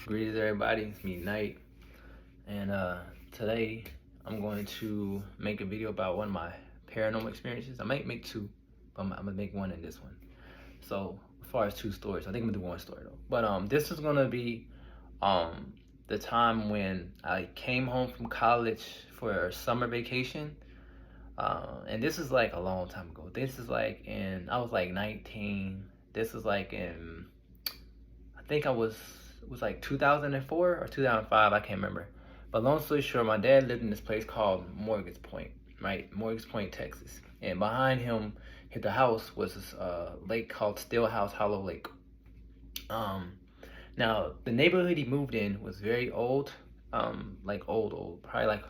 Greetings everybody, it's me Knight, and today I'm going to make a video about one of my paranormal experiences. I might make two, but I'm gonna make one in this one. So as far as two stories, I think I'm gonna do one story though. But this is gonna be the time when I came home from college for a summer vacation. And this is like a long time ago. This is like I was like 19. This is like I think it was like 2004 or 2005, I can't remember. But long story short, my dad lived in this place called Morgan's Point, right? Morgan's Point, Texas. And behind him, hit the house was this lake called Stillhouse Hollow Lake. Now the neighborhood he moved in was very old, like old, probably like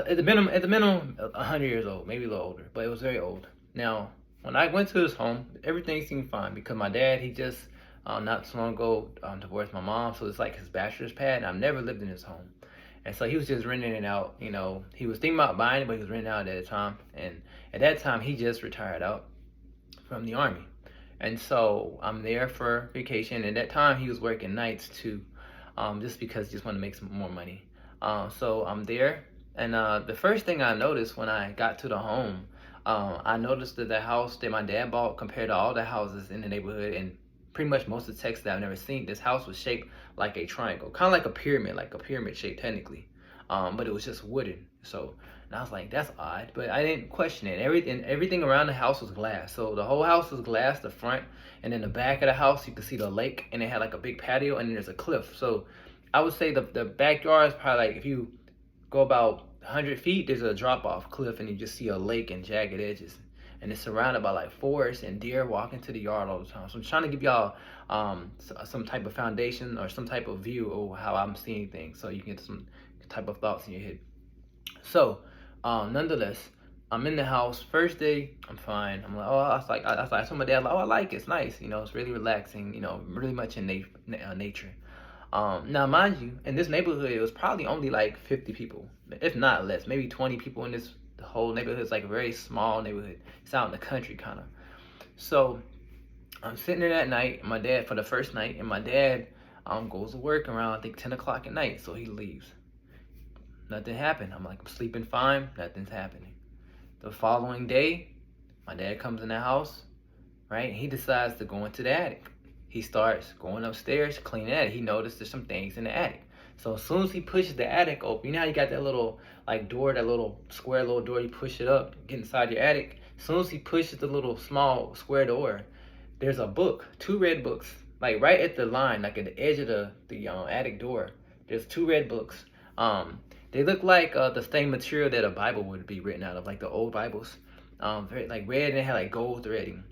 at the minimum 100 years old, maybe a little older, but it was very old. Now when I went to his home, everything seemed fine because my dad, he just not so long ago divorced my mom, so it's like his bachelor's pad, and I've never lived in his home. And so he was just renting it out. You know, he was thinking about buying it, but he was renting out at the time. And at that time, he just retired out from the Army. And so I'm there for vacation. At that time, he was working nights too, just because he just wanted to make some more money. So I'm there, and the first thing I noticed when I got to the home, I noticed that the house that my dad bought, compared to all the houses in the neighborhood and pretty much most of the Texas that I've never seen, this house was shaped like a triangle, kind of like a pyramid shape technically, but it was just wooden. So, and I was like, that's odd, but I didn't question it. Everything around the house was glass. So the whole house was glass, the front, and then the back of the house, you could see the lake, and it had like a big patio, and then there's a cliff. So I would say the backyard is probably like, if you go about 100 feet, there's a drop-off cliff, and you just see a lake and jagged edges. And it's surrounded by like forest and deer walking to the yard all the time. So I'm trying to give y'all some type of foundation or some type of view of how I'm seeing things, so you can get some type of thoughts in your head. So nonetheless, I'm in the house. First day, I'm fine. I'm like, I told my dad, like, oh, I like it. It's nice. You know, it's really relaxing. You know, really much in nature. Now, mind you, in this neighborhood, it was probably only like 50 people, if not less, maybe 20 people in this. The whole neighborhood is like a very small neighborhood. It's out in the country, kind of. So I'm sitting there that night, my dad, for the first night, and my dad goes to work around, I think, 10 o'clock at night, so he leaves. Nothing happened. I'm like, I'm sleeping fine, nothing's happening. The following day, my dad comes in the house, right? He decides to go into the attic. He starts going upstairs, cleaning the attic. He noticed there's some things in the attic. So as soon as he pushes the attic open, you know how you got that little like door, that little square little door, you push it up, get inside your attic. As soon as he pushes the little small square door, there's a book, two red books, like right at the line, like at the edge of the attic door. There's two red books. They look like the same material that a Bible would be written out of, like the old Bibles. Very like red, and they had like gold threading.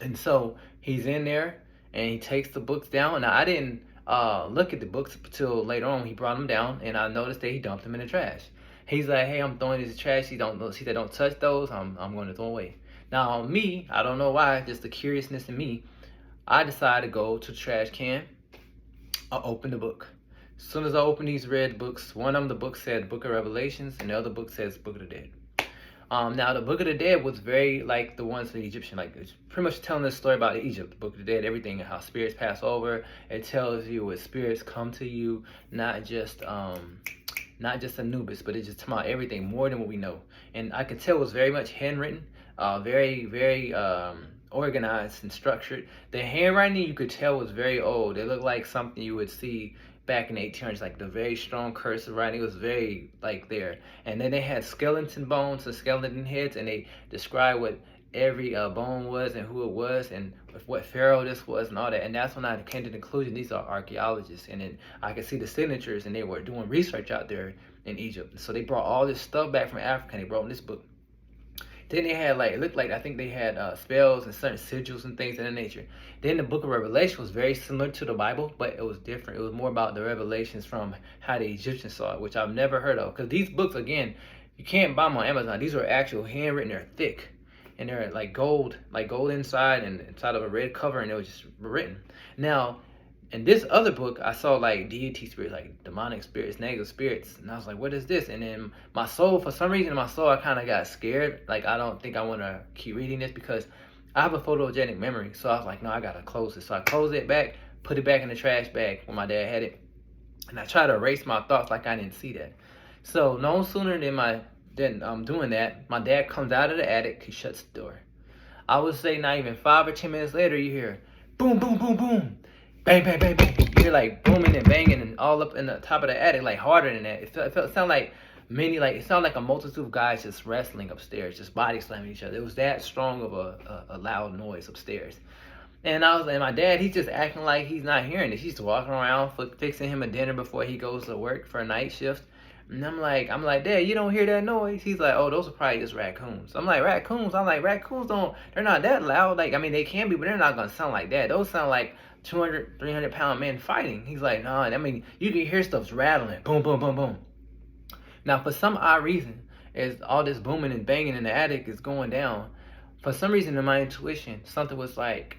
And so he's in there and he takes the books down. Now I didn't look at the books until later on. He brought them down, and I noticed that he dumped them in the trash. He's like, hey, I'm throwing these trash. He said, don't touch those. I'm going to throw away. Now me, I don't know why, just the curiousness in me, I decided to go to the trash can. I opened the book. As soon as I opened these red books, one of them, the book said Book of Revelations, and the other book says Book of the Dead. Now the Book of the Dead was very like the ones in the Egyptian, like it's pretty much telling this story about Egypt, the Book of the Dead, everything, and how spirits pass over. It tells you what spirits come to you, not just Anubis, but it's just about everything, more than what we know. And I could tell it was very much handwritten, very organized and structured. The handwriting, you could tell, was very old. It looked like something you would see back in the 1800s, like the very strong cursive writing. It was very like there. And then they had skeleton bones and skeleton heads, and they described what every bone was and who it was and what pharaoh this was and all that. And that's when I came to the conclusion these are archaeologists. And then I could see the signatures, and they were doing research out there in Egypt. So they brought all this stuff back from Africa, and they brought in this book. Then they had like, it looked like, I think they had spells and certain sigils and things of that nature. Then the Book of Revelation was very similar to the Bible, but it was different. It was more about the revelations from how the Egyptians saw it, which I've never heard of. Because these books, again, you can't buy them on Amazon. These are actual handwritten. They're thick, and they're like gold inside and inside of a red cover, and it was just written. Now, in this other book, I saw like deity spirits, like demonic spirits, negative spirits, and I was like, what is this? And then my soul, for some reason in my soul, I kind of got scared. Like, I don't think I want to keep reading this because I have a photogenic memory. So I was like, no, I gotta close it. So I closed it back, put it back in the trash bag where my dad had it, and I try to erase my thoughts like I didn't see that. So no sooner than doing that, my dad comes out of the attic. He shuts the door. I would say not even 5 or 10 minutes later, you hear boom, boom, boom, boom, bang, bang, bang, bang. You hear like booming and banging and all up in the top of the attic, like harder than that. It sounded like it sounded like a multitude of guys just wrestling upstairs, just body slamming each other. It was that strong of a loud noise upstairs. And my dad, he's just acting like he's not hearing this. He's walking around fixing him a dinner before he goes to work for a night shift. And I'm like, Dad, you don't hear that noise? He's like, oh, those are probably just raccoons. I'm like, raccoons? Raccoons they're not that loud. Like, I mean, they can be, but they're not going to sound like that. Those sound like 200, 300-pound men fighting. He's like, no, I mean, you can hear stuff's rattling. Boom, boom, boom, boom. Now, for some odd reason, as all this booming and banging in the attic is going down, for some reason in my intuition, something was like,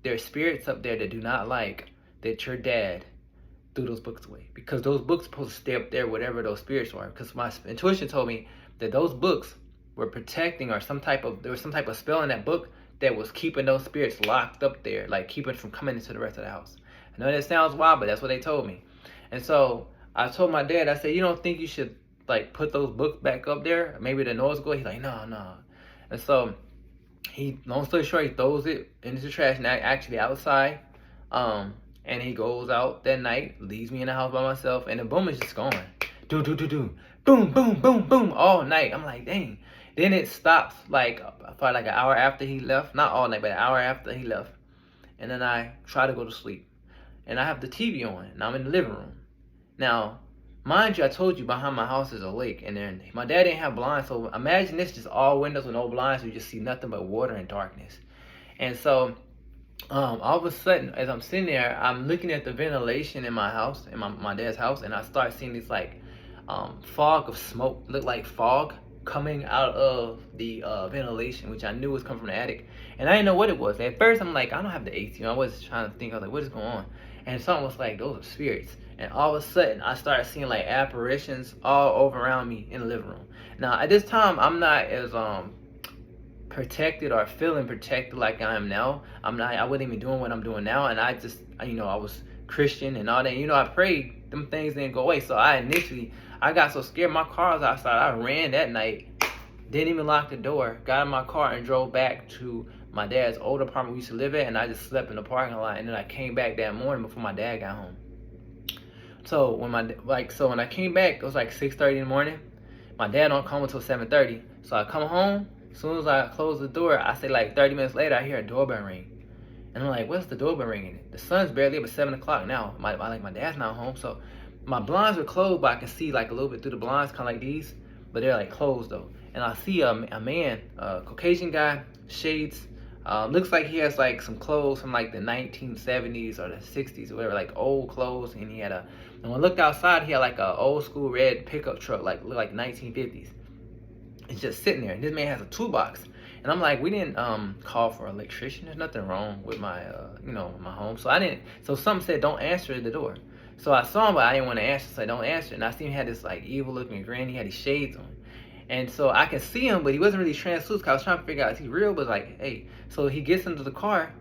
there's spirits up there that do not like that your dad threw those books away, because those books are supposed to stay up there, whatever those spirits were. Because my intuition told me that those books were protecting, or there was some type of spell in that book that was keeping those spirits locked up there, like keeping it from coming into the rest of the house. I know that sounds wild, but that's what they told me. And so I told my dad, I said, you don't think you should like put those books back up there? Maybe the noise go. He's like, no. And so long story short, he throws it into the trash, and actually outside. And he goes out that night, leaves me in the house by myself, and the boom is just going. Do, boom, boom, boom, boom, all night. I'm like, dang. Then it stops like probably like an hour after he left. Not all night, but an hour after he left. And then I try to go to sleep. And I have the TV on, and I'm in the living room. Now, mind you, I told you behind my house is a lake, and then my dad didn't have blinds, so imagine this, just all windows with no blinds, so you just see nothing but water and darkness. And so all of a sudden, as I'm sitting there, I'm looking at the ventilation in my house, in my dad's house, and I start seeing this like fog of smoke, look like fog coming out of the ventilation, which I knew was coming from the attic. And I didn't know what it was. At first, I'm like, I don't have the AC. I was trying to think, I was like, what is going on? And something was like, those are spirits. And all of a sudden, I started seeing like apparitions all over around me in the living room. Now, at this time, I'm not as protected or feeling protected like I am now. I wasn't even doing what I'm doing now, and I just, I was Christian and all that. I prayed, them things didn't go away. So I got so scared, my car was outside. I ran that night, didn't even lock the door, got in my car and drove back to my dad's old apartment we used to live at, and I just slept in the parking lot. And then I came back that morning before my dad got home. So when I came back, it was like 6:30 in the morning. My dad don't come until 7:30. So I come home. As soon as I close the door, I say like 30 minutes later, I hear a doorbell ring. And I'm like, what's the doorbell ringing? The sun's barely up at 7 o'clock now. My dad's not home. So my blinds are closed, but I can see like a little bit through the blinds, kind of like these. But they're like closed though. And I see a man, a Caucasian guy, shades. Looks like he has like some clothes from like the 1970s or the 60s or whatever, like old clothes. And and when I looked outside, he had like a old school red pickup truck, like 1950s. It's just sitting there, and this man has a toolbox. And I'm like, we didn't call for an electrician. There's nothing wrong with my my home. So something said don't answer the door. So I saw him, but I didn't want to answer, so I don't answer. And I see him had this like evil looking grin. He had his shades on. And so I can see him, but he wasn't really translucent. I was trying to figure out if he's real, but like, hey. So he gets into the car.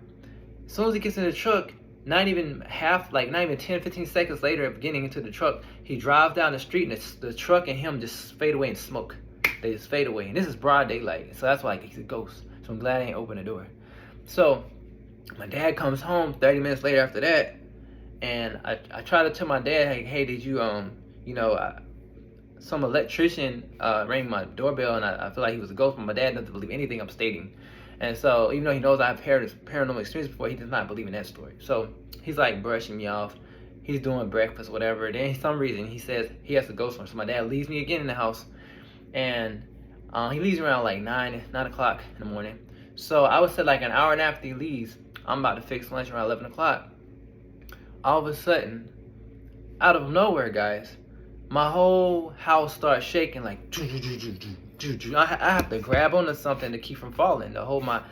As soon as he gets in the truck, not even 10, 15 seconds later of getting into the truck, he drives down the street, and the truck and him just fade away in smoke. They just fade away. And this is broad daylight, so that's why he's a ghost. So I'm glad I ain't opened the door. So my dad comes home 30 minutes later after that, and I try to tell my dad, hey, did you some electrician rang my doorbell, and I feel like he was a ghost, but my dad doesn't believe anything I'm stating. And so even though he knows I've heard this paranormal experience before, he does not believe in that story. So he's like brushing me off. He's doing breakfast, whatever. Then for some reason he says he has to go somewhere. So my dad leaves me again in the house, and he leaves around like 9 o'clock in the morning. So I would say like an hour and after he leaves, I'm about to fix lunch around 11 o'clock. All of a sudden, out of nowhere, guys, my whole house starts shaking like I have to grab onto something to keep from falling, to hold my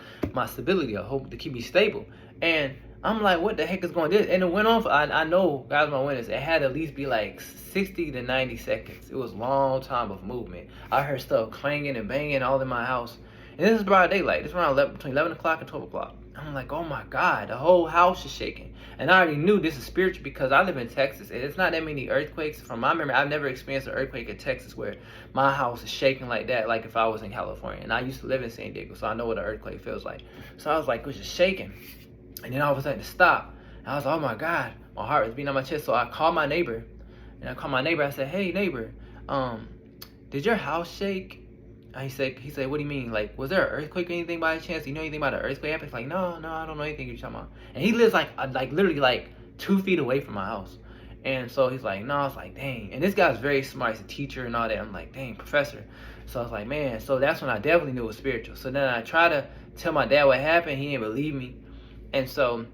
stability, to keep me stable. And I'm like, what the heck is going on? And it went on for, I know, guys, my witness, it had to at least be like 60 to 90 seconds. It was a long time of movement. I heard stuff clanging and banging all in my house. And this is broad daylight. This is around between 11 o'clock and 12 o'clock. I'm like, oh my God, the whole house is shaking. And I already knew this is spiritual because I live in Texas and it's not that many earthquakes. From my memory, I've never experienced an earthquake in Texas where my house is shaking like that, like if I was in California. And I used to live in San Diego, so I know what an earthquake feels like. So I was like, it was just shaking. And then all of a sudden it stopped. And I was like, oh my God, my heart was beating on my chest. So I called my neighbor. And I called my neighbor. I said, hey, neighbor, did your house shake? And he said, what do you mean? Like, was there an earthquake or anything by chance? Do you know anything about an earthquake happened? It's like, no, I don't know anything you're talking about. And he lives like literally like 2 feet away from my house. And so he's like, no, I was like, dang. And this guy's very smart. He's a teacher and all that. I'm like, dang, professor. So I was like, man. So that's when I definitely knew it was spiritual. So then I tried to tell my dad what happened. He didn't believe me. And so,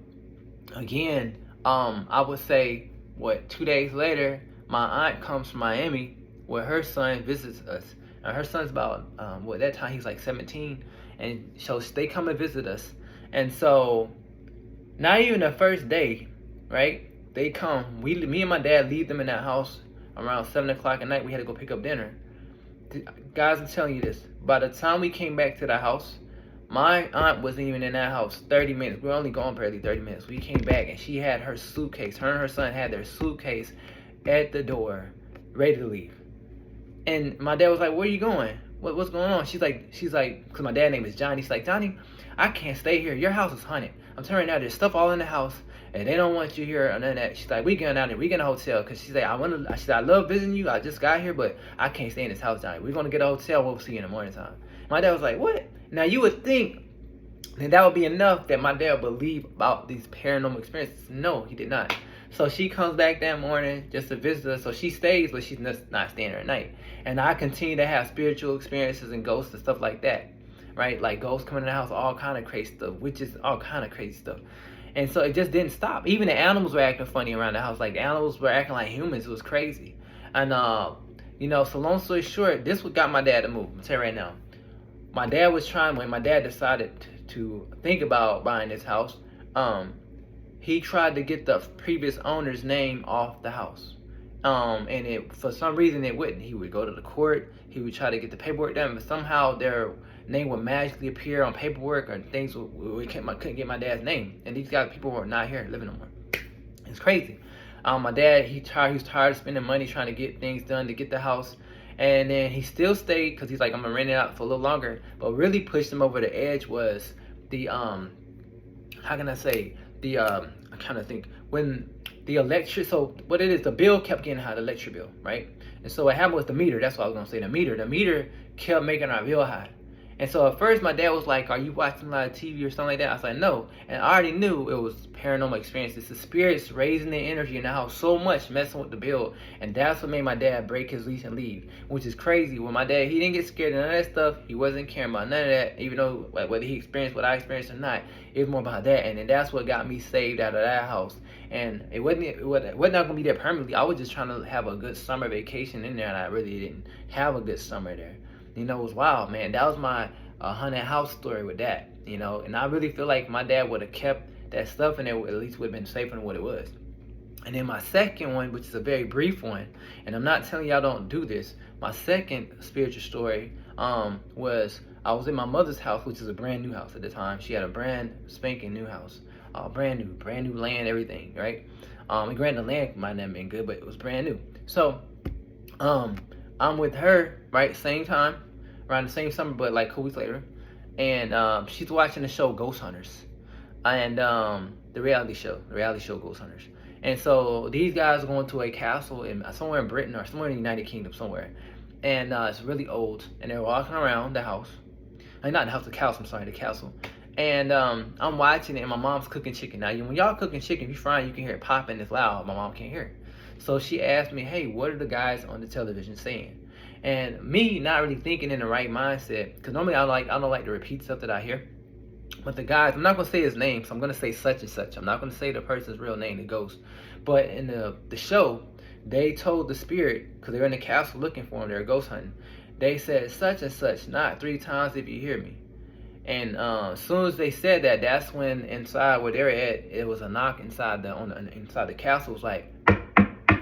again, I would say, 2 days later, my aunt comes from Miami where her son visits us. Her son's about, at that time he's like 17, and so they come and visit us. And so, not even the first day, right? They come. Me and my dad leave them in that house around 7 o'clock at night. We had to go pick up dinner. Guys, I'm telling you this. By the time we came back to the house, my aunt wasn't even in that house 30 minutes. We were only gone barely 30 minutes. We came back and she had her suitcase. Her and her son had their suitcase at the door, ready to leave. And my dad was like, where are you going? What's going on? She's like, because my dad's name is Johnny. She's like, Johnny, I can't stay here. Your house is haunted. I'm telling you now, there's stuff all in the house, and they don't want you here or none of that. She's like, we going out there. We get a hotel. Because she's like, I love visiting you. I just got here, but I can't stay in this house, Johnny. We're going to get a hotel. We'll see you in the morning time. My dad was like, what? Now, you would think that would be enough that my dad would believe about these paranormal experiences. No, he did not. So she comes back that morning just to visit us. So she stays, but she's not staying there at night. And I continue to have spiritual experiences and ghosts and stuff like that, right? Like ghosts coming in the house, all kind of crazy stuff, witches, all kind of crazy stuff. And so it just didn't stop. Even the animals were acting funny around the house. Like the animals were acting like humans. It was crazy. And so long story short, this what got my dad to move. I'm tell you right now. My dad was when my dad decided to think about buying this house, he tried to get the previous owner's name off the house. And for some reason it wouldn't. He would go to the court, he would try to get the paperwork done, but somehow their name would magically appear on paperwork, or things couldn't get my dad's name. And these people were not here living no more. It's crazy. My dad, he was tired of spending money trying to get things done to get the house. And then he still stayed because he's like, I'm gonna rent it out for a little longer. But really pushed him over the edge was the I'm trying to think, when the electric, so what it is, the bill kept getting high, the electric bill, right? And so what happened was the meter, that's what I was gonna say, the meter kept making our bill high. And so at first my dad was like, are you watching a lot of TV or something like that? I was like, no. And I already knew it was paranormal experiences. The spirits raising the energy in the house so much, messing with the bill. And that's what made my dad break his lease and leave, which is crazy. When my dad, he didn't get scared of none of that stuff. He wasn't caring about none of that, even though whether he experienced what I experienced or not. It was more about that. And then that's what got me saved out of that house. And it wasn't not going to be there permanently. I was just trying to have a good summer vacation in there, and I really didn't have a good summer there. You know, it was wild, man. That was my haunted house story with that, you know. And I really feel like my dad would have kept that stuff in there, at least would have been safer than what it was. And then my second one, which is a very brief one, and I'm not telling y'all don't do this. My second spiritual story was I was in my mother's house, which is a brand new house at the time. She had a brand spanking new house, brand new land, everything, right? And granted, the land might not have been good, but it was brand new. So I'm with her, right, same time, around the same summer, but like 2 weeks later, and she's watching the show Ghost Hunters, and the reality show Ghost Hunters. And so these guys are going to a castle somewhere in Britain or somewhere in the United Kingdom somewhere, and it's really old, and they're walking around the house, not the house, the castle, I'm sorry, the castle. And I'm watching it, and my mom's cooking chicken. Now, when y'all cooking chicken, if you're frying, you can hear it popping, it's loud. My mom can't hear it. So she asked me, hey, what are the guys on the television saying? And me not really thinking in the right mindset, because normally I don't like to repeat stuff that I hear. But the guys, I'm not going to say his name, so I'm going to say such and such. I'm not going to say the person's real name, the ghost. But in the show, they told the spirit, because they're in the castle looking for him, they're ghost hunting. They said, such and such, not 3 times if you hear me. And as soon as they said that, that's when inside where they're at, it was a knock inside the castle. It was like,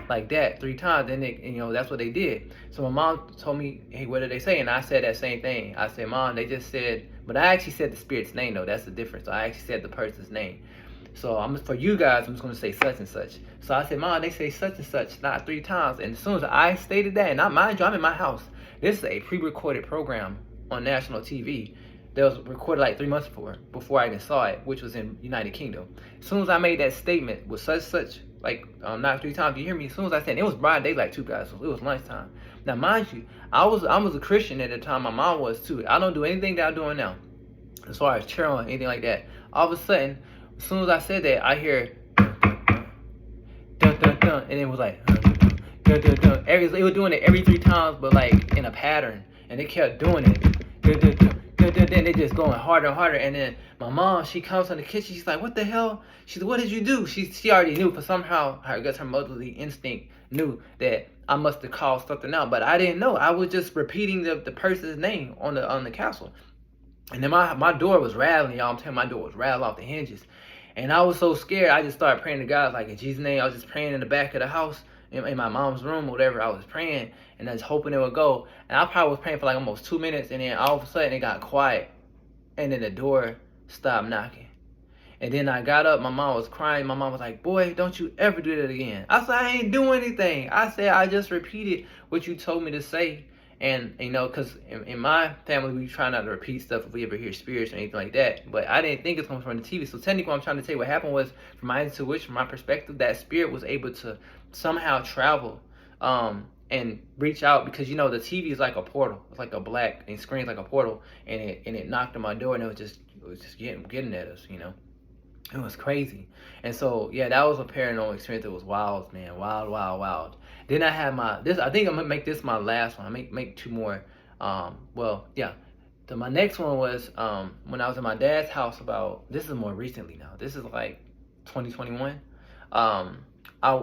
like that 3 times. Then they, that's what they did. So my mom told me, hey, what did they say? And I said that same thing. I said, Mom, they just said, but I actually said the spirit's name though. That's the difference. So I actually said the person's name. So for you guys, I'm just gonna say such and such. So I said, Mom, they say such and such, not 3 times. And as soon as I stated that, and mind you, I'm in my house. This is a pre-recorded program on national TV that was recorded like 3 months before I even saw it, which was in United Kingdom. As soon as I made that statement with such, like not 3 times, you hear me? As soon as I said it was broad daylight too, guys. So it was lunchtime. Now, mind you, I was a Christian at the time. My mom was too. I don't do anything that I'm doing now, as far as cheering or anything like that. All of a sudden, as soon as I said that, I hear dun dun dun, and it was like dun dun dun. It was doing it every 3 times, but like in a pattern, and they kept doing it. Dun dun dun. Then they just going harder and harder, and then my mom, she comes in the kitchen. She's like, "What the hell?" She said, "What did you do?" She already knew, for somehow I guess her motherly instinct knew that I must have called something out, but I didn't know. I was just repeating the person's name on the castle, and then my door was rattling, y'all. I'm telling you, my door was rattling off the hinges, and I was so scared. I just started praying to God, like in Jesus' name. I was just praying in the back of the house, in my mom's room or whatever. I was praying and I was hoping it would go. And I probably was praying for like almost 2 minutes, and then all of a sudden it got quiet, and then the door stopped knocking. And then I got up, my mom was crying. My mom was like, "Boy, don't you ever do that again." I said, "I ain't doing anything." I said, "I just repeated what you told me to say." And, because in my family, we try not to repeat stuff if we ever hear spirits or anything like that. But I didn't think it's coming from the TV. So technically, what I'm trying to tell you, what happened was, from my intuition, from my perspective, that spirit was able to somehow travel and reach out, because, the TV is like a portal. It's like a black, and screen's like a portal. And it knocked on my door, and it was just getting at us, It was crazy. And so, yeah, that was a paranormal experience that was wild, man. Wild, wild, wild. Then I had I think I'm going to make this my last one. I make 2 more. Well, yeah. So my next one was when I was in my dad's house this is more recently now. This is like 2021.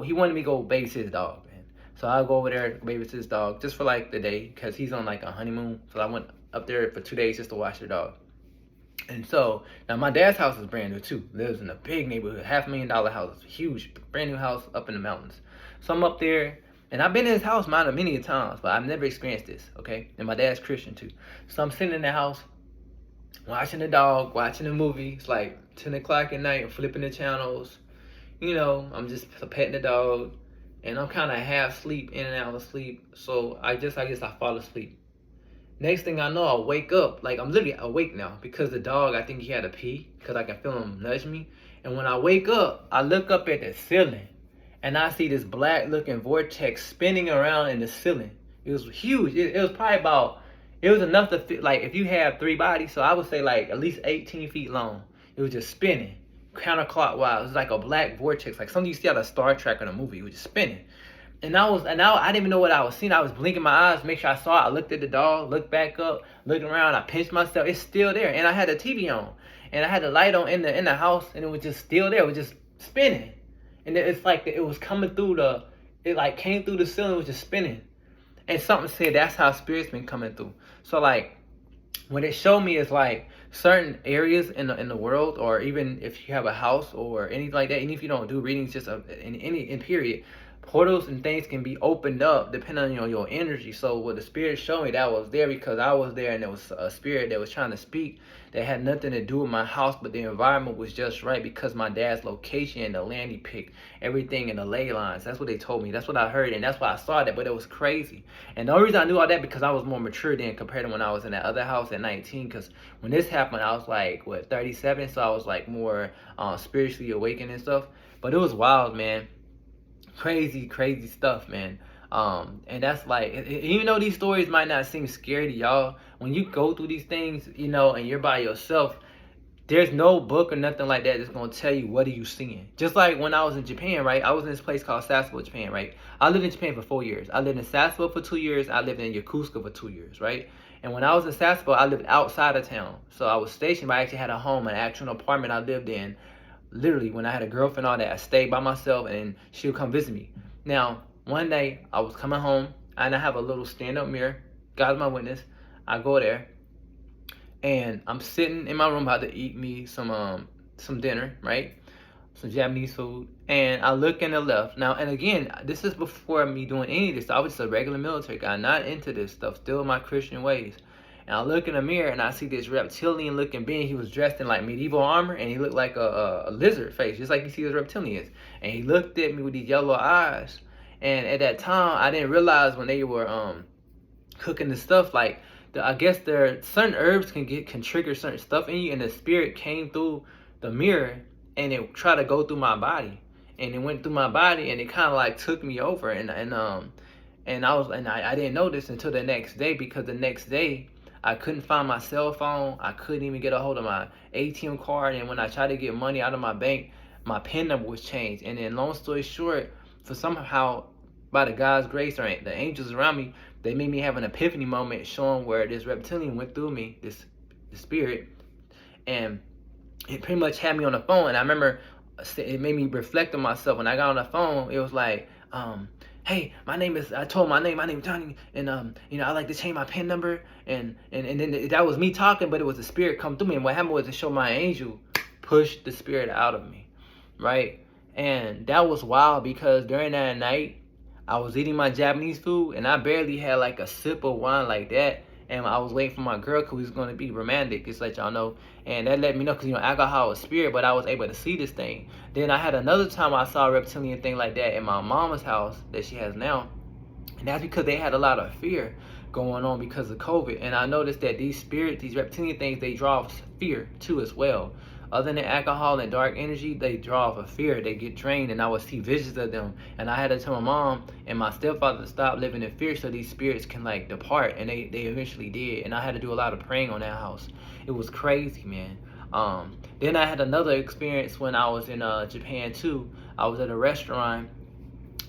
He wanted me to go babysit his dog, man. So I'll go over there, babysit his dog, just for like the day, because he's on like a honeymoon. So I went up there for 2 days just to watch the dog. And so, now my dad's house is brand new too. Lives in a big neighborhood, $500,000 house, huge, brand new house up in the mountains. So I'm up there, and I've been in his house many times, but I've never experienced this, okay? And my dad's Christian too. So I'm sitting in the house, watching the dog, watching the movie. It's like 10 o'clock at night, I'm flipping the channels. I'm just petting the dog, and I'm kind of half asleep, in and out of sleep. So I guess I fall asleep. Next thing I know, I wake up. Like, I'm literally awake now, because the dog, I think he had to pee, because I can feel him nudge me. And when I wake up, I look up at the ceiling, and I see this black looking vortex spinning around in the ceiling. It was huge. It was probably it was enough to fit, like, if you have 3 bodies, so I would say like at least 18 feet long. It was just spinning counterclockwise. It was like a black vortex, like something you see out of Star Trek in a movie. It was just spinning. And I didn't even know what I was seeing. I was blinking my eyes, make sure I saw it. I looked at the dog, looked back up, looking around. I pinched myself. It's still there. And I had the TV on, and I had the light on in the house, and it was just still there. It was just spinning, and it's like it was coming through it like came through the ceiling. It was just spinning, and something said that's how spirits been coming through. So like, what it showed me is like certain areas in the world, or even if you have a house or anything like that, even if you don't do readings, just in period, portals and things can be opened up depending on your energy. So what the spirit showed me, that was there because I was there, and there was a spirit that was trying to speak that had nothing to do with my house, but the environment was just right because my dad's location and the land he picked, everything in the ley lines. That's what they told me. That's what I heard, and that's why I saw that. But it was crazy. And the only reason I knew all that because I was more mature then compared to when I was in that other house at 19. Because when this happened, I was like 37, so I was like more spiritually awakened and stuff. But it was wild, man. Crazy stuff, man. And that's like, even though these stories might not seem scary to y'all, when you go through these things, and you're by yourself, there's no book or nothing like that that's gonna tell you what are you seeing. Just like when I was in Japan, right? I was in this place called Sasebo, Japan, right? I lived in Japan for 4 years. I lived in Sasebo for 2 years. I lived in Yokosuka for 2 years, right? And when I was in Sasebo, I lived outside of town. So I was stationed, but I actually had a home, an actual apartment I lived in. Literally, when I had a girlfriend, all that, I stayed by myself, and she would come visit me. Now, one day, I was coming home, and I have a little stand-up mirror. God's my witness. I go there, and I'm sitting in my room about to eat me some dinner, right? some Japanese food, and I look in the left. Now, and again, this is before me doing any of this. I was just a regular military guy, not into this stuff, still in my Christian ways. And I look in the mirror and I see this reptilian looking being. He was dressed in like medieval armor and he looked like a lizard face, just like you see those reptilians. And he looked at me with these yellow eyes. And at that time, I didn't realize when they were cooking the stuff, like I guess there certain herbs can trigger certain stuff in you, and the spirit came through the mirror and it tried to go through my body, and it went through my body and it kind of like took me over, and I didn't know this until the next day, because the next day I couldn't find my cell phone. I couldn't even get a hold of my ATM card, and when I tried to get money out of my bank, my PIN number was changed. And then long story short, for somehow by the God's grace or the angels around me, they made me have an epiphany moment showing where this reptilian went through me, this the spirit, and it pretty much had me on the phone. And I remember it made me reflect on myself. When I got on the phone, it was like, hey, I told my name is Johnny, and I like to change my PIN number, and then that was me talking, but it was the spirit come through me. And what happened was to show my angel pushed the spirit out of me, right? And that was wild, because during that night, I was eating my Japanese food, and I barely had like a sip of wine like that. And I was waiting for my girl, because we was going to be romantic, just let y'all know. And that let me know, because, alcohol is spirit, but I was able to see this thing. Then I had another time I saw a reptilian thing like that in my mama's house that she has now. And that's because they had a lot of fear going on because of COVID. And I noticed that these spirits, these reptilian things, they draw fear too as well. Other than alcohol and dark energy, they draw off of fear. They get drained, and I would see visions of them. And I had to tell my mom and my stepfather to stop living in fear so these spirits can like depart. And they eventually did. And I had to do a lot of praying on that house. It was crazy, man. Then I had another experience when I was in Japan too. I was at a restaurant,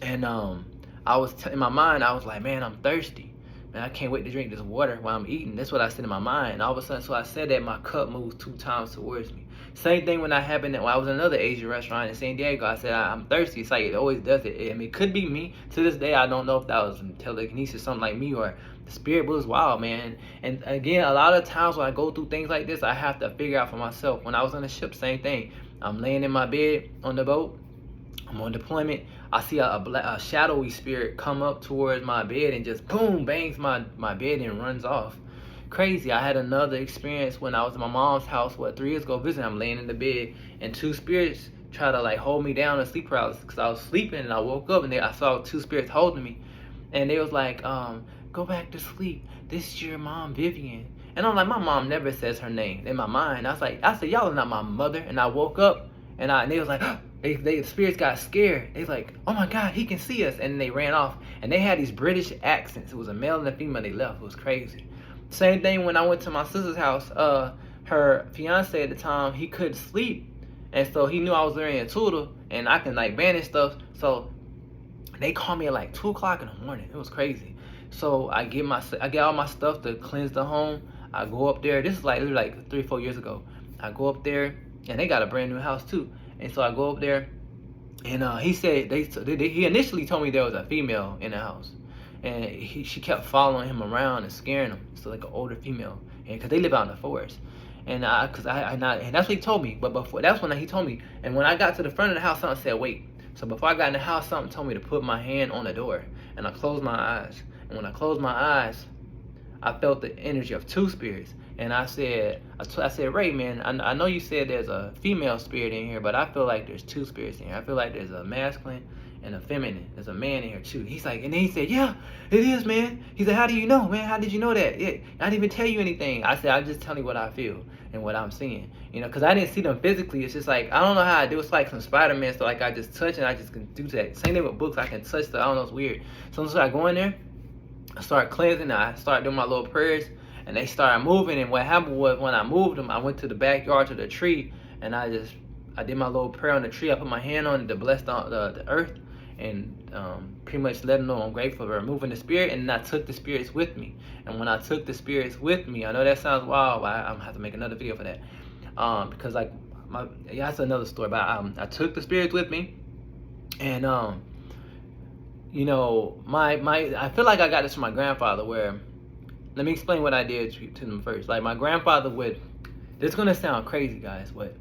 and I was in my mind, I was like, man, I'm thirsty. Man, I can't wait to drink this water while I'm eating. That's what I said in my mind. And all of a sudden, so I said that, my cup moves 2 times towards me. Same thing when I happened when I was in another Asian restaurant in San Diego. I said, I'm thirsty. It's like it always does it. I mean, it could be me. To this day, I don't know if that was telekinesis, something like me, or the spirit was wild, man. And again, a lot of times when I go through things like this, I have to figure out for myself. When I was on the ship, same thing. I'm laying in my bed on the boat. I'm on deployment. I see a shadowy spirit come up towards my bed and just boom, bangs my bed and runs off. Crazy. I had another experience when I was in my mom's house, 3 years ago visiting. I'm laying in the bed and 2 spirits try to like hold me down in sleep paralysis, because I was sleeping, and I woke up and I saw 2 spirits holding me, and they was like, go back to sleep. This is your mom, Vivian. And I'm like, my mom never says her name in my mind. I said, y'all are not my mother. And I woke up, and they was like, the spirits got scared. They was like, oh my God, he can see us. And they ran off. And they had these British accents. It was a male and a female. They left. It was crazy. Same thing when I went to my sister's house. Her fiance at the time, he couldn't sleep. And so he knew I was very intuitive, and I can like banish stuff. So they called me at like 2 o'clock in the morning. It was crazy. So I get all my stuff to cleanse the home. I go up there. This is like 3 or 4 years ago. I go up there, and they got a brand new house too. And so I go up there, and he said he initially told me there was a female in the house, and she kept following him around and scaring him. So like an older female, and because they live out in the forest, and and that's what he told me. But before, that's when he told me. And when I got to the front of the house, something said wait. So before I got in the house, something told me to put my hand on the door, and I closed my eyes. And when I closed my eyes, I felt the energy of 2 spirits. And I said, Ray, man, I know you said there's a female spirit in here, but I feel like there's 2 spirits in here. I feel like there's a masculine and a feminine. There's a man in here too. He's like, and then he said, yeah, it is, man. He said, how do you know, man? How did you know that? I didn't even tell you anything. I said, I'm just telling you what I feel and what I'm seeing. Because I didn't see them physically. It's just like, I don't know how I do. It's like some Spider-Man stuff. Like I just touch and I just can do that. Same thing with books. I can touch stuff. I don't know. It's weird. So I go in there. I start cleansing. I start doing my little prayers. And they started moving, and what happened was when I moved them, I went to the backyard to the tree, and I did my little prayer on the tree. I put my hand on it to bless the earth, and pretty much let them know I'm grateful for removing the spirit. And then I took the spirits with me. And when I took the spirits with me, I know that sounds wild, but I'm gonna have to make another video for that, because like that's another story. But I took the spirits with me, and I feel like I got this from my grandfather, where. Let me explain what I did to them first. Like my grandfather this is gonna sound crazy, guys, but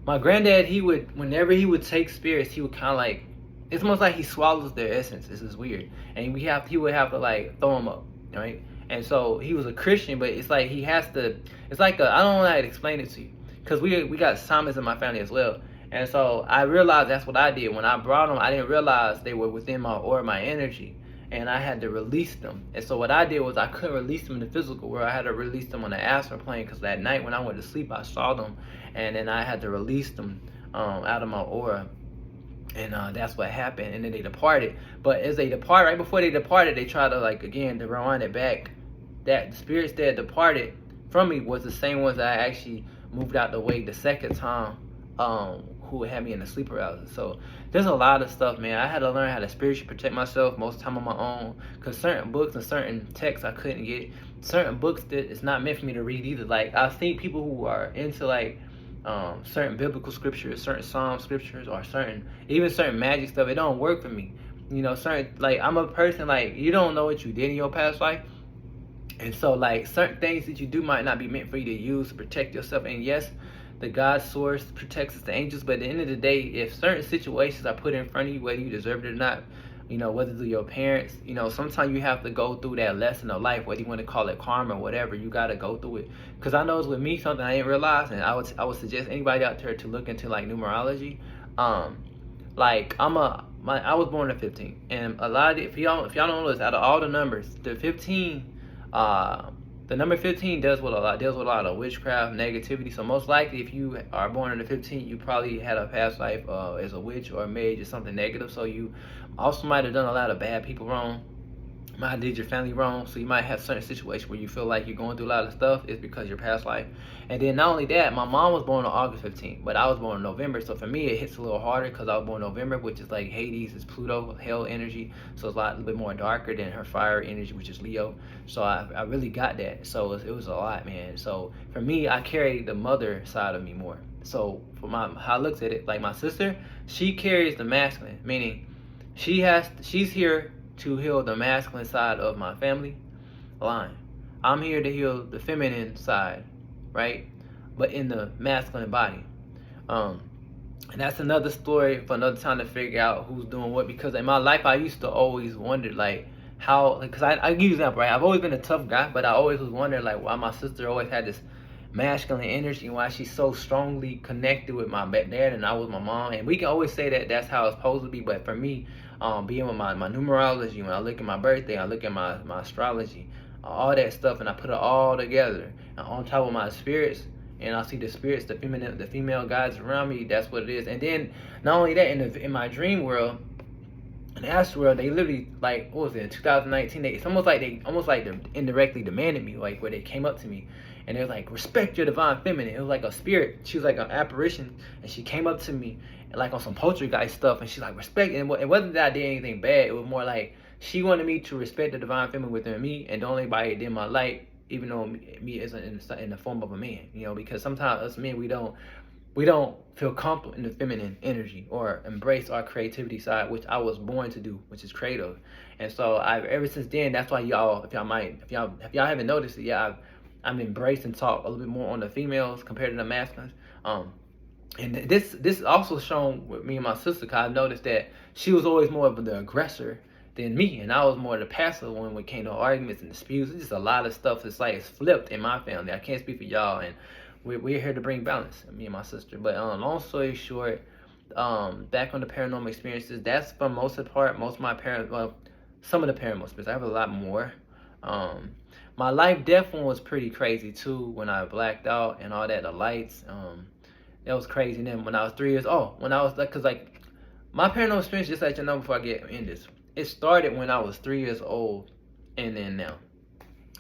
my granddad, he would, whenever he would take spirits, he would kind of like, it's almost like he swallows their essence. This is weird, and he would have to like throw them up, right? And so he was a Christian, but it's like he has to. It's like I don't know how to explain it to you, because we got shamans in my family as well, and so I realized that's what I did when I brought them. I didn't realize they were within my aura, my energy, and I had to release them. And so what I did was I couldn't release them in the physical world. I had to release them on the astral plane, because that night when I went to sleep, I saw them, and then I had to release them out of my aura. And that's what happened. And then they departed. But as they depart, right before they departed, they tried to like again to rewind it back. That the spirits that departed from me was the same ones that I actually moved out the way the second time. Who had me in the sleep paralysis. So there's a lot of stuff, man. I had to learn how to spiritually protect myself most of the time on my own, because certain books and certain texts I couldn't get. Certain books that it's not meant for me to read either. Like I've seen people who are into like certain biblical scriptures, certain psalm scriptures, or certain magic stuff. It don't work for me. You know, certain, like I'm a person, like you don't know what you did in your past life. And so like certain things that you do might not be meant for you to use to protect yourself. And yes, the God source protects us, the angels, but at the end of the day, if certain situations are put in front of you, whether you deserve it or not, you know, whether through your parents, you know, sometimes you have to go through that lesson of life, whether you want to call it karma or whatever, you got to go through it. Because I know it's with me, something I didn't realize, and I would suggest anybody out there to look into like numerology. Like I was born at 15, and a lot of if y'all don't know this, out of all the numbers, the number 15 deals with a lot of witchcraft, negativity. So most likely, if you are born on the 15th, you probably had a past life as a witch or a mage or something negative. So you also might have done a lot of bad people wrong. Might have did your family wrong. So you might have certain situations where you feel like you're going through a lot of stuff. It's because your past life. And then not only that, my mom was born on August 15th, but I was born in November. So for me, it hits a little harder because I was born in November, which is like Hades, is Pluto, hell energy. So it's a little bit more darker than her fire energy, which is Leo. So I really got that. So it was a lot, man. So for me, I carry the mother side of me more. So for how I looked at it, like my sister, she carries the masculine, meaning she's here to heal the masculine side of my family line. I'm here to heal the feminine side, right? But in the masculine body. And that's another story for another time to figure out who's doing what. Because in my life, I used to always wonder, like, how, because I give you an example, right? I've always been a tough guy, but I always was wondering, like, why my sister always had this masculine energy and why she's so strongly connected with my dad and I was my mom. And we can always say that that's how it's supposed to be, but for me, being with my numerology, when I look at my birthday, I look at my astrology, all that stuff, and I put it all together, and on top of my spirits, and I see the spirits, the female guides around me. That's what it is. And then not only that, in my dream world, in the astral world, they literally, like, what was it, in 2019, it's almost like they indirectly demanded me, like where they came up to me and they were like, respect your divine feminine. It was like a spirit. She was like an apparition, and she came up to me and like on some poltergeist stuff, and she's like, respect. And it wasn't that I did anything bad. It was more like she wanted me to respect the divine feminine within me, and don't let anybody dim my light, even though me isn't in the form of a man, you know, because sometimes us men, we don't feel comfortable in the feminine energy or embrace our creativity side, which I was born to do, which is creative. And so ever since then, that's why y'all, if y'all haven't noticed it, yeah, I've embraced and talked a little bit more on the females compared to the masculines. And this also shown with me and my sister, because I noticed that she was always more of the aggressor than me, and I was more the passive one when it came to arguments and disputes. It's just a lot of stuff that's like it's flipped in my family. I can't speak for y'all, and we're here to bring balance, me and my sister. But long story short, back on the paranormal experiences, that's for most of the part, most of my parents, well, some of the paranormal experiences. I have a lot more. My life death one was pretty crazy too, when I blacked out and all that, the lights, that was crazy. And then when I was 3 years old, when I was like, cause like my paranormal experience, just let you know before I get in this, it started when I was 3 years old, and then now.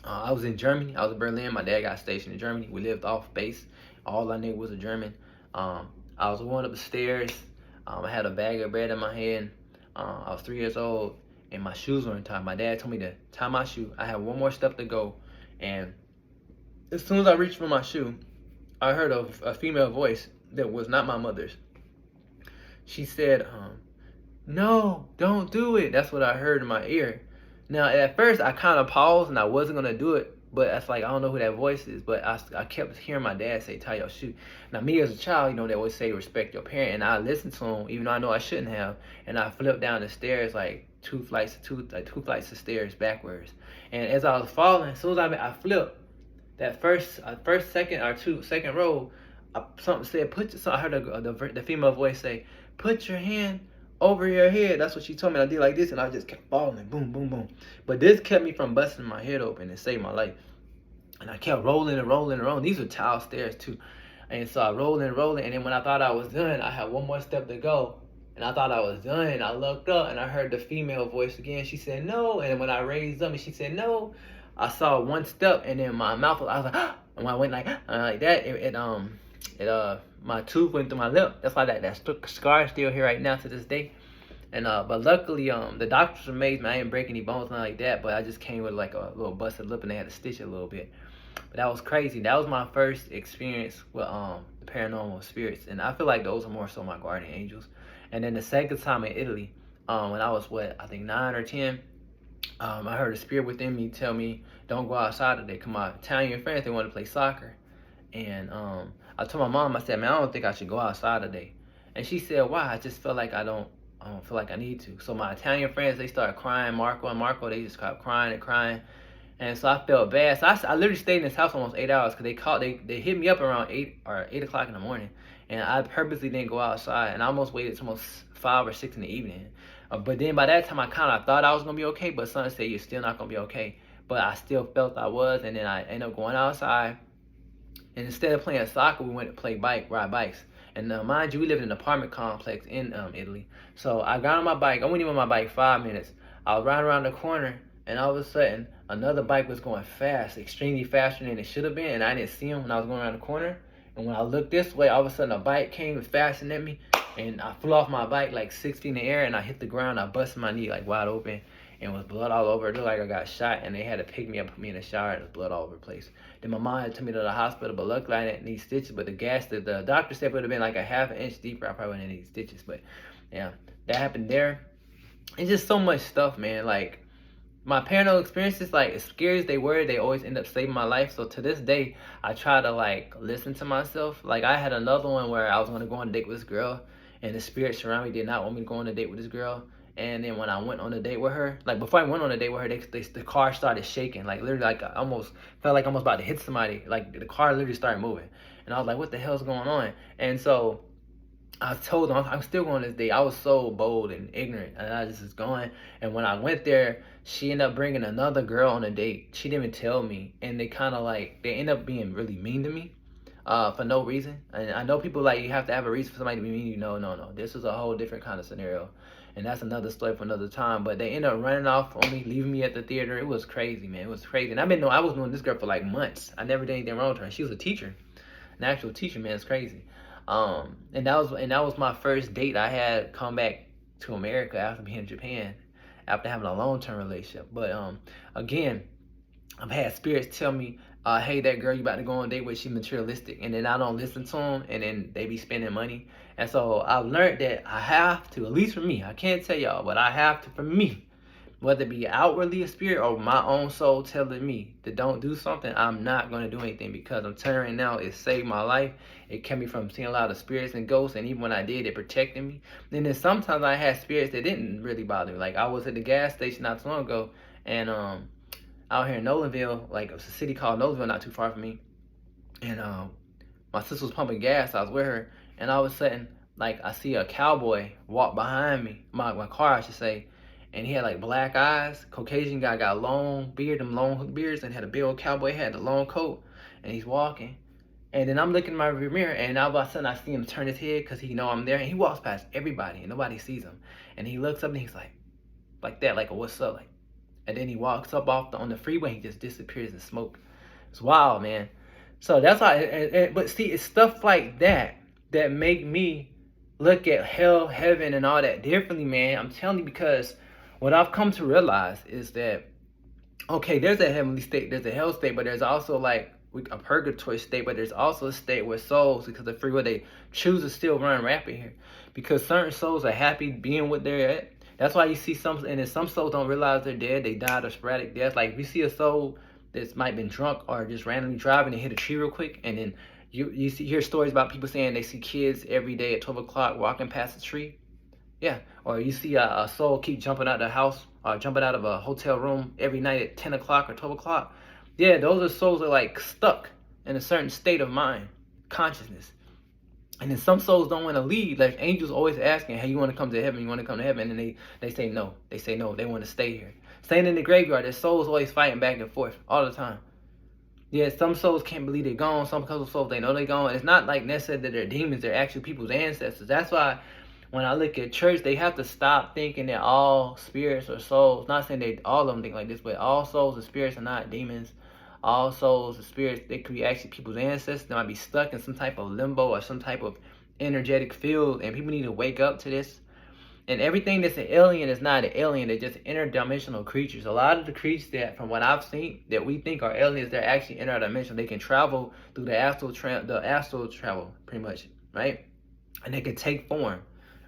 I was in Germany. I was in Berlin. My dad got stationed in Germany. We lived off base. All I knew was a German. I was going up the stairs. I had a bag of bread in my hand. I was 3 years old, and my shoes were untied. My dad told me to tie my shoe. I had one more step to go, and as soon as I reached for my shoe, I heard a female voice that was not my mother's. She said, no, don't do it. That's what I heard in my ear. Now, at first, I kind of paused and I wasn't going to do it, but that's like I don't know who that voice is. But I kept hearing my dad say, "Tie your shoe." Now me as a child, they always say respect your parent, and I listened to him even though I know I shouldn't have. And I flipped down the stairs like two flights of stairs backwards. And as I was falling, as soon as I flipped that first second or second row, something said I heard the female voice say, "Put your hand over your head." That's what she told me. I did like this, and I just kept falling, boom, boom, boom. But this kept me from busting my head open and saved my life. And I kept rolling and rolling and rolling. These were tile stairs too. And so I rolled and rolling, and then when I thought I was done, I had one more step to go. And I thought I was done, and I looked up, and I heard the female voice again. She said, "No." And when I raised up, and she said, "No," I saw one step, and then my mouth, I was like, "Ah!" And when I went like that, my tooth went through my lip. That's why that scar is still here right now to this day. And but luckily, the doctors were amazing. I didn't break any bones, nothing like that. But I just came with like a little busted lip, and they had to stitch it a little bit. But that was crazy. That was my first experience with the paranormal spirits, and I feel like those are more so my guardian angels. And then the second time in Italy, when I was I think 9 or 10, I heard a spirit within me tell me, "Don't go outside today." Cause my Italian friends, they wanted to play soccer, and I told my mom, I said, "Man, I don't think I should go outside today." And she said, "Why?" I just felt like I don't feel like I need to. So my Italian friends, they started crying. Marco, they just kept crying and crying. And so I felt bad. So I literally stayed in this house almost 8 hours because they hit me up around 8 o'clock in the morning. And I purposely didn't go outside. And I almost waited till almost 5 or 6 in the evening. But then by that time, I kind of thought I was going to be okay. But something said, "You're still not going to be okay." But I still felt I was. And then I ended up going outside. And instead of playing soccer, we went to ride bikes. And mind you, we lived in an apartment complex in Italy. So I got on my bike. I wasn't even on my bike 5 minutes. I was riding around the corner. And all of a sudden, another bike was going fast, extremely faster than it should have been. And I didn't see him when I was going around the corner. And when I looked this way, all of a sudden, a bike came faster at me. And I flew off my bike like 6 feet in the air. And I hit the ground. I busted my knee like wide open. And was blood all over. It looked like I got shot. And they had to pick me up, put me in the shower. And there was blood all over the place. Then my mom had took me to the hospital. But luckily, I didn't need stitches. But the doctor said it would have been like a half an inch deeper. I probably wouldn't need stitches. But yeah, that happened there. It's just so much stuff, man. Like, my paranormal experiences, like as scary as they were, they always end up saving my life. So to this day, I try to like listen to myself. Like I had another one where I was going to go on a date with this girl, and the spirits around me did not want me to go on a date with this girl. And then when I went on a date with her, like before I went on a date with her, the car started shaking. Like literally, like I almost felt like I was about to hit somebody. Like the car literally started moving, and I was like, "What the hell's going on?" And so I told them I'm still going this day. I was so bold and ignorant, and I just was going. And when I went there, she ended up bringing another girl on a date. She didn't even tell me, and they end up being really mean to me, for no reason. And I know people like you have to have a reason for somebody to be mean to you. No. This is a whole different kind of scenario, and that's another story for another time. But they ended up running off on me, leaving me at the theater. It was crazy, man. It was crazy. And I was knowing this girl for like months. I never did anything wrong to her. She was a teacher, an actual teacher, man. It's crazy. And that was my first date I had come back to America after being in Japan, after having a long-term relationship. But again, I've had spirits tell me, "Hey, that girl you about to go on a date with, she's materialistic," and then I don't listen to them, and then they be spending money. And so I've learned that I have to, at least for me, I can't tell y'all, but I have to, for me, whether it be outwardly a spirit or my own soul telling me to don't do something, I'm not going to do anything, because I'm telling now it saved my life. It kept me from seeing a lot of spirits and ghosts, and even when I did, it protected me. And then sometimes I had spirits that didn't really bother me. Like I was at the gas station not too long ago, and out here in Nolanville, like it's a city called Nolanville, not too far from me. And my sister was pumping gas. I was with her, and all of a sudden, like I see a cowboy walk behind me, my car, I should say. And he had like black eyes. Caucasian guy, got a long beard, them long beards, and had a big old cowboy hat, a long coat, and he's walking. And then I'm looking in my rear mirror, and all of a sudden I see him turn his head because he know I'm there, and he walks past everybody, and nobody sees him. And he looks up and he's like that, like a "what's up?" Like, and then he walks up on the freeway, he just disappears in smoke. It's wild, man. So that's why. But see, it's stuff like that that make me look at hell, heaven, and all that differently, man. I'm telling you, because what I've come to realize is that, okay, there's a heavenly state, there's a hell state, but there's also like a purgatory state, but there's also a state where souls, because of free will, they choose to still run rapid here. Because certain souls are happy being what they're at. That's why you see some souls don't realize they're dead. They died of sporadic death. Like, if you see a soul that's might been drunk or just randomly driving and hit a tree real quick, and then hear stories about people saying they see kids every day at 12 o'clock walking past a tree. Yeah, or you see a soul keep jumping out of the house or jumping out of a hotel room every night at 10 o'clock or 12 o'clock. Yeah, those are souls that are like stuck in a certain state of mind, consciousness. And then some souls don't want to leave. Like angels always asking, hey, you want to come to heaven? You want to come to heaven? And they say no. They say no. They want to stay here. Staying in the graveyard, their souls always fighting back and forth all the time. Yeah, some souls can't believe they're gone. Some souls, they know they're gone. It's not like necessarily that they're demons. They're actually people's ancestors. That's why when I look at church, they have to stop thinking that all spirits or souls, not saying they all of them think like this, but all souls and spirits are not demons. All souls and spirits, they could be actually people's ancestors. They might be stuck in some type of limbo or some type of energetic field, and people need to wake up to this. And everything that's an alien is not an alien. They're just interdimensional creatures. A lot of the creatures that, from what I've seen, that we think are aliens, they're actually interdimensional. They can travel through the astral travel, pretty much, right? And they can take form,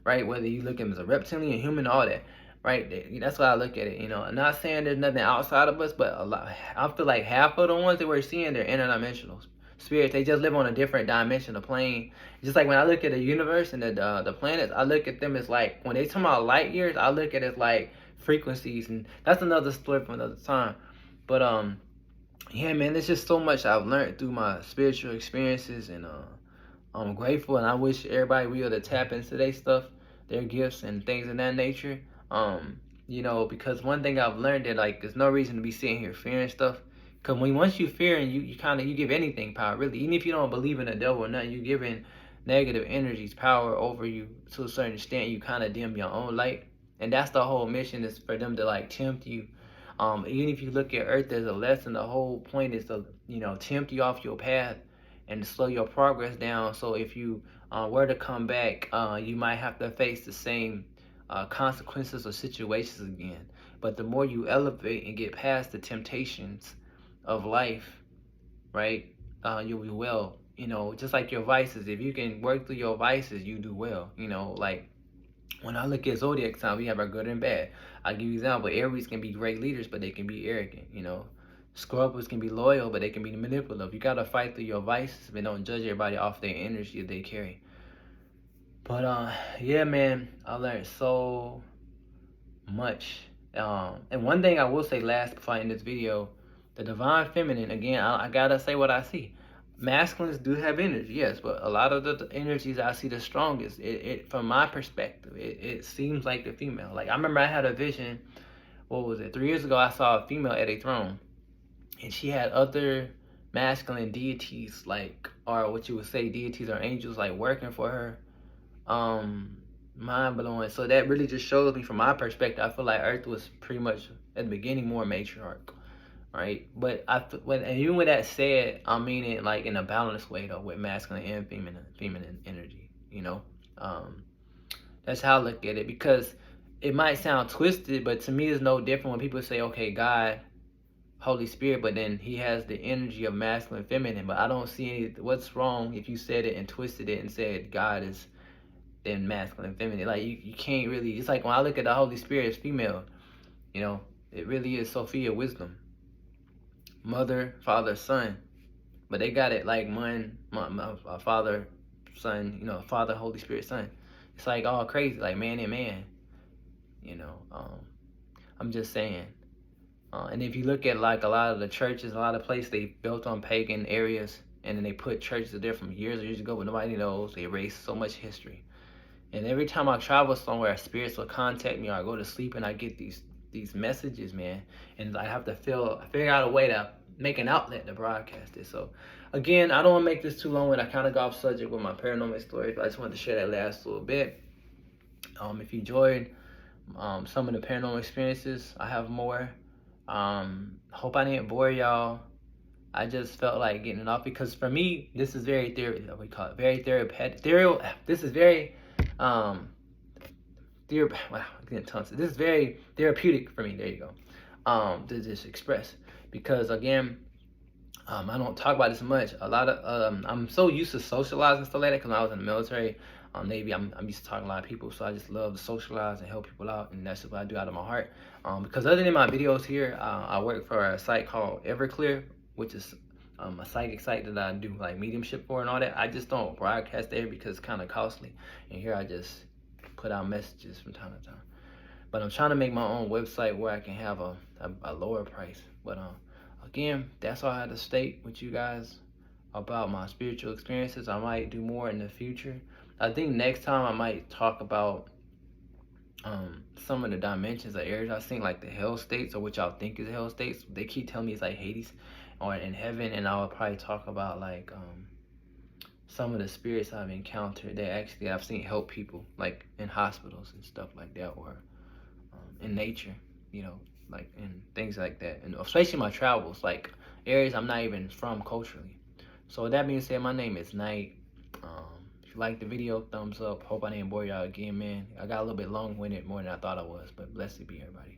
right? Whether you look at them as a reptilian, human, all that, right? That's why I look at it. You know, I'm not saying there's nothing outside of us, but a lot. I feel like half of the ones that we're seeing, they're interdimensional spirits. They just live on a different dimension, a plane. Just like when I look at the universe and the planets, I look at them as like, when they talk about light years, I look at it as like frequencies, and that's another story for another time. But yeah, man, there's just so much I've learned through my spiritual experiences, and I'm grateful, and I wish everybody be able to tap into their stuff, their gifts and things of that nature. You know, because one thing I've learned that like there's no reason to be sitting here fearing stuff. Cause once you fear and you kind of you give anything power, really, even if you don't believe in the devil or nothing, you giving negative energies power over you to a certain extent. You kind of dim your own light, and that's the whole mission, is for them to like tempt you. Even if you look at Earth as a lesson, the whole point is to, you know, tempt you off your path and to slow your progress down. So if you were to come back, you might have to face the same consequences or situations again. But the more you elevate and get past the temptations of life, right, you'll be well. You know, just like your vices, if you can work through your vices, you do well. You know, like when I look at zodiac signs, we have our good and bad. I'll give you an example. Aries can be great leaders, but they can be arrogant. You know, Scorpios can be loyal, but they can be manipulative. You gotta fight through your vices, but don't judge everybody off their energy that they carry. But yeah, man, I learned so much. And one thing I will say last before I end this video, the divine feminine, again, I gotta say what I see. Masculines do have energy, yes, but a lot of the energies I see the strongest, it from my perspective, it seems like the female. Like I remember I had a vision, what was it, 3 years ago, I saw a female at a throne, and she had other masculine deities, like, or what you would say deities or angels, like working for her. Mind blowing. So that really just shows me, from my perspective, I feel like Earth was pretty much at the beginning more matriarch, right? But and even with that said, I mean it like in a balanced way though, with masculine and feminine energy. You know, that's how I look at it, because it might sound twisted, but to me it's no different when people say, okay, God, Holy Spirit, but then he has the energy of masculine and feminine. But I don't see any, what's wrong if you said it and twisted it and said God is then masculine and feminine. Like you can't really, it's like when I look at the Holy Spirit as female, you know, it really is Sophia, wisdom, mother, father, son. But they got it like one, father, son, you know, father, Holy Spirit, son. It's like all crazy, like man and man, you know. I'm just saying. And if you look at like a lot of the churches, a lot of places, they built on pagan areas, and then they put churches there from years and years ago, but nobody knows. They erase so much history. And every time I travel somewhere, spirits will contact me, or I go to sleep and I get these messages, man. And I have to figure out a way to make an outlet to broadcast it. So again, I don't want to make this too long, and I kind of got off subject with my paranormal stories, but I just wanted to share that last little bit. If you enjoyed some of the paranormal experiences, I have more. Hope I didn't bore y'all. I just felt like getting it off, because for me, this is very this is very wow, I'm getting tons. This is very therapeutic for me. There you go. To just express, because again, I don't talk about this much. A lot of I'm so used to socializing stuff like that, because when I was in the military, Maybe I'm used to talking to a lot of people, so I just love to socialize and help people out, and that's what I do out of my heart. Because other than my videos here, I work for a site called Everclear, which is a psychic site that I do like mediumship for and all that. I just don't broadcast there because it's kind of costly, and here I just put out messages from time to time. But I'm trying to make my own website where I can have a lower price. But again, that's all I had to state with you guys about my spiritual experiences. I might do more in the future. I think next time I might talk about some of the dimensions or areas I've seen, like the hell states, or what y'all think is hell states. They keep telling me it's like Hades or in heaven, and I would probably talk about like some of the spirits I've encountered that actually I've seen help people, like in hospitals and stuff like that, or in nature, you know, like and things like that, and especially my travels, like areas I'm not even from culturally. So with that being said, my name is Knight. If you like the video, thumbs up. Hope I didn't bore y'all again, man. I got a little bit long-winded, more than I thought I was, but blessed be everybody.